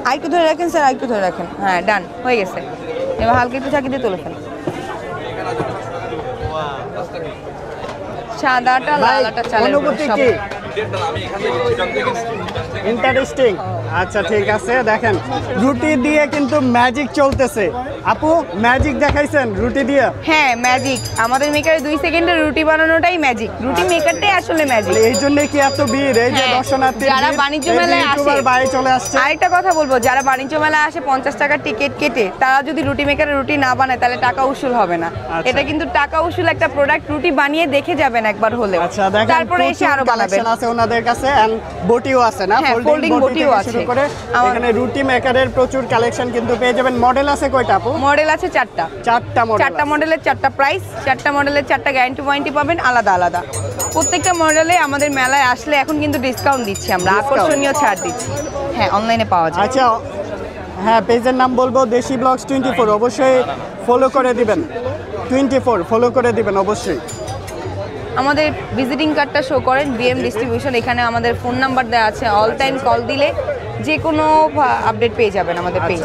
আরেকটু ধরে রাখেন স্যার, আরেকটু ধরে রাখেন। হ্যাঁ, ডান হয়ে গেছে। এবার হালকা একটু ঝাঁকি দিয়ে তুলে ফেলেন। সাদাটা লালটা চালের সব ইন্টারেস্টিং। আচ্ছা ঠিক আছে, দেখেন রুটি দিয়ে কিন্তু ম্যাজিক চলতেছে। আপু ম্যাজিক দেখাইছেন রুটি দিয়ে? হ্যাঁ ম্যাজিক, আমাদের মেকারে 2 সেকেন্ডে রুটি বানানোটাই ম্যাজিক, রুটি মেকারটাই আসলে ম্যাজিক। এই জন্য কি এত ভিড়? এই যে দর্শনার্থী যারা বাণিজ্য মেলায় আসে, বাইরে চলে আসছে। আরেকটা কথা বলবো, যারা বাণিজ্য মেলায় আসে 50 টাকার টিকিট কেটে, তারা যদি রুটি মেকারে রুটি না বানায় তাহলে টাকা উসুল হবে না। এটা কিন্তু টাকা উসুল একটা প্রোডাক্ট, রুটি বানিয়ে দেখে যাবেন একবার হলে। আচ্ছা দেখেন, তারপরে এসে আরো বানাবেন। আছে ওনাদের কাছে, এন্ড বটিও আছে না? ফোল্ডিং বটিও আছে। শুরু করে এখানে রুটি মেকারের প্রচুর কালেকশন কিন্তু পেয়ে যাবেন। মডেল আছে কয়টা আপু? মডেল আছে 4টা। 4টা মডেল, 4টা মডেলের 4টা প্রাইস, 4টা মডেলের 4টা গ্যারান্টি ওয়ারেন্টি পাবেন আলাদা আলাদা। প্রত্যেকটা মডেলে আমাদের মেলায় আসলে এখন কিন্তু ডিসকাউন্ট দিচ্ছি আমরা, আকর্ষণীয় ছাড় দিচ্ছি। হ্যাঁ, অনলাইনে পাওয়া যায়। আচ্ছা হ্যাঁ, পেজের নাম বলবো দেশি ব্লগস 24, অবশ্যই ফলো করে দিবেন। 24 ফলো করে দিবেন অবশ্যই। আমাদের ভিজিটিং কার্ডটা শো করেন, বিএম ডিস্ট্রিবিউশন, এখানে আমাদের ফোন নাম্বার দেওয়া আছে, অল টাইম কল দিলে যে কোনো আপডেট পেয়ে যাবেন আমাদের পেজ।